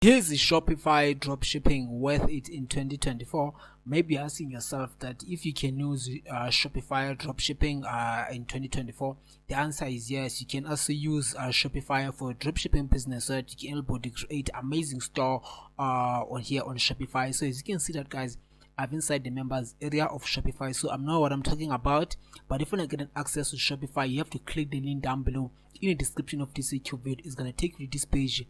Is Shopify dropshipping worth it in 2024? Maybe asking yourself that if you can use Shopify dropshipping in 2024. The answer is yes. You can also use Shopify for dropshipping business, so that you can able to create amazing store on here on Shopify. So as you can see that, guys, I've inside the members area of Shopify, so I know what I'm talking about. But if you want to get an access to Shopify, you have to click the link down below in the description of this YouTube video. It's gonna take you to this page.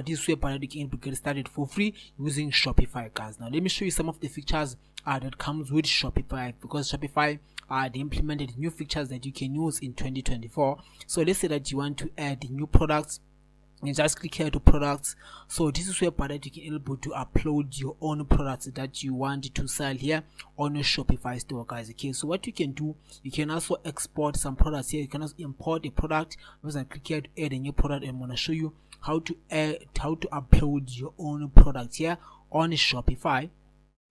This website you can get started for free using Shopify, guys. Now let me show you some of the features that comes with Shopify, because Shopify they implemented new features that you can use in 2024. So let's say that you want to add new products. You just click here to products. So this is where that you can able to upload your own products that you want to sell here on your Shopify store, guys. Okay, so what you can do, you can also export some products here. You can also import a product. Once I click here to add a new product, I'm gonna show you how to upload your own product here on Shopify.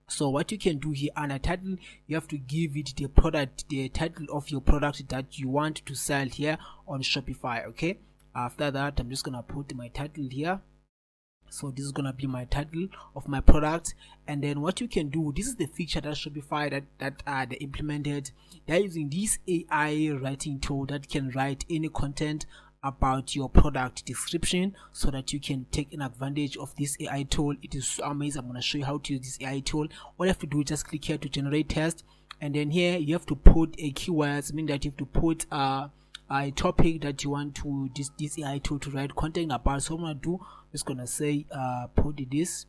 So what you can do here, under title, you have to give it the title of your product that you want to sell here on Shopify. Okay, after that, I'm just gonna put my title here. So this is gonna be my title of my product. And then what you can do, this is the feature that Shopify that they implemented. They're using this AI writing tool that can write any content about your product description, so that you can take an advantage of this AI tool. It is so amazing. I'm going to show you how to use this AI tool. All you have to do is just click here to generate text, and then here you have to put a keywords, meaning that you have to put a topic that you want to this AI tool to write content about. So I'm going to do, I'm just going to say put this,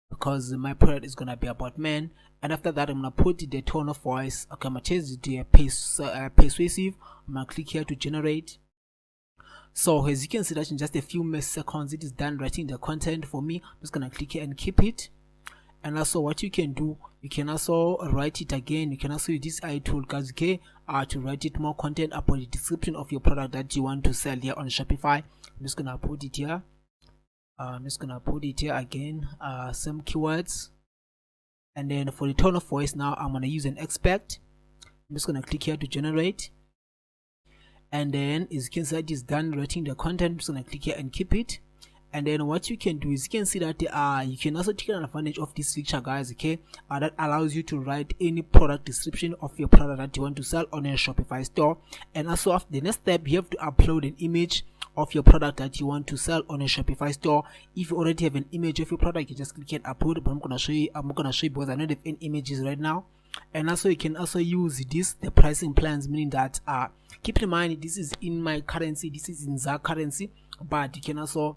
because my product is going to be about men. And after that, I'm going to put the tone of voice. Okay, I'm going to change it to persuasive. I'm going to click here to generate. So as you can see that in just a few seconds it is done writing the content for me. I'm just gonna click here and keep it. And also what you can do, you can also write it again. You can also use this AI tool, guys, okay, to write it more content about the description of your product that you want to sell here on Shopify. I'm just gonna put it here. I'm just gonna put it here again, some keywords. And then for the tone of voice, now I'm gonna use an expect. I'm just gonna click here to generate. And then as you can see that is done writing the content. I'm just gonna click here and keep it. And then what you can do is you can see that you can also take advantage of this feature, guys, okay, that allows you to write any product description of your product that you want to sell on your Shopify store. And also after the next step, you have to upload an image of your product that you want to sell on a Shopify store. If you already have an image of your product, you just click here upload. But I'm gonna show you because I don't have any images right now. And also you can also use the pricing plans, meaning that keep in mind this is in my currency, this is in ZAR currency, but you can also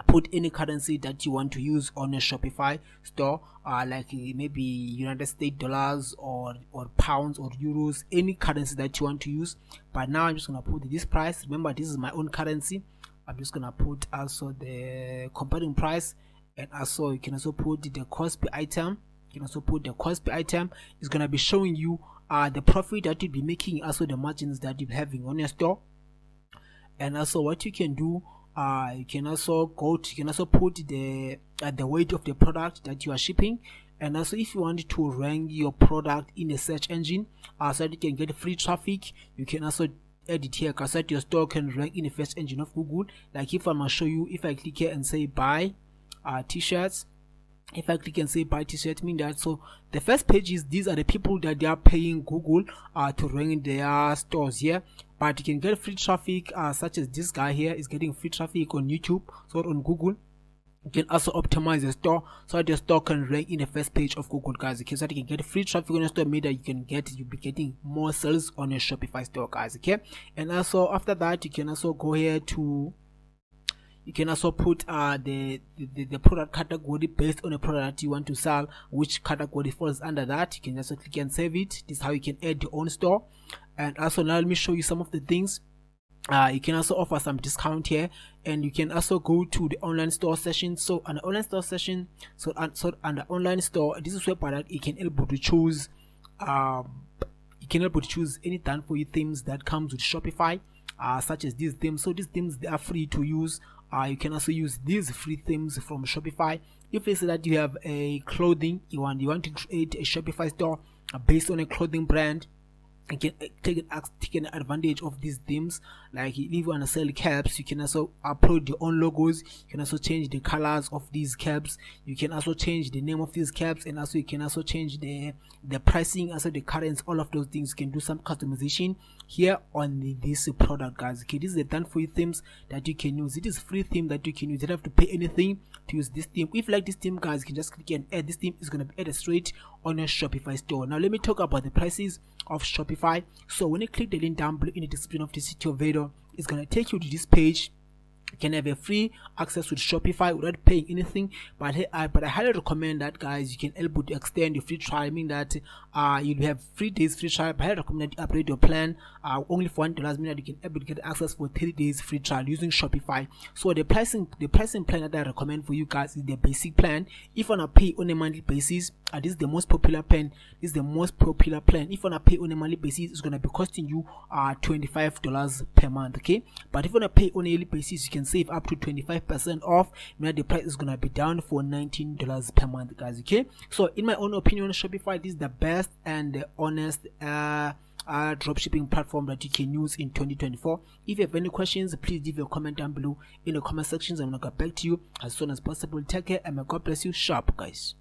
put any currency that you want to use on a Shopify store, like maybe United States dollars or pounds or euros, any currency that you want to use. But now I'm just gonna put this price. Remember, this is my own currency. I'm just gonna put also the comparing price, and also you can also put the cost per item. You can also put the cost per item. It's gonna be showing you the profit that you'll be making, also the margins that you're having on your store. And also what you can do, you can also put the weight of the product that you are shipping. And also if you want to rank your product in a search engine, so that you can get free traffic, you can also edit here, because that your store can rank in the first engine of Google. Like if I'm gonna show you, if I click here and say buy t-shirts, if I click and say buy t-shirt, mean that so the first page is these are the people that they are paying Google to rank their stores here. But you can get free traffic, such as this guy here is getting free traffic on YouTube, so on Google. You can also optimize the store so that your store can rank in the first page of Google, guys, okay, so that you can get free traffic on your store, mean that you'll be getting more sales on your Shopify store, guys, okay. And also after that, you can also go here to, you can also put the product category based on the product that you want to sell, which category falls under that. You can also click and save it. This is how you can add your own store. And also now let me show you some of the things. You can also offer some discount here, and you can also go to the online store session. So on the online store session, so on the online store, this is where that you can able to choose any done for you themes that comes with Shopify, such as these themes. So these themes, they are free to use. You can also use these free themes from Shopify. If you say that you have a clothing, you want to create a Shopify store based on a clothing brand, you can take an advantage of these themes. Like if you want to sell caps, you can also upload your own logos. You can also change the colors of these caps. You can also change the name of these caps, and also you can also change the pricing, also the currency, all of those things. You can do some customization here on this product, guys. Okay, this is the done for you themes that you can use. It is free theme that you can use. You don't have to pay anything to use this theme. If you like this theme, guys, you can just click and add this theme. It's going to be added straight on your Shopify store. Now let me talk about the prices of Shopify. So when you click the link down below in the description of this video, it's going to take you to this page. You can have a free access with Shopify without paying anything, but I highly recommend that, guys. You can able to extend your free trial, meaning that you'll have 3 days free trial. But I recommend that you upgrade your plan only for $1, meaning that you can able to get access for 30 days free trial using Shopify. So the pricing plan that I recommend for you guys is the basic plan. If you wanna pay on a monthly basis, this is the most popular plan. This is the most popular plan. If you wanna pay on a monthly basis, it's gonna be costing you $25 per month. Okay, but if you wanna pay on a yearly basis, you can save up to 25% off. Now the price is gonna be down for $19 per month, guys. Okay, so in my own opinion, Shopify, this is the best and the honest dropshipping platform that you can use in 2024. If you have any questions, please leave your comment down below in the comment sections. I'm gonna get back to you as soon as possible. Take care and may God bless you. Sharp, guys.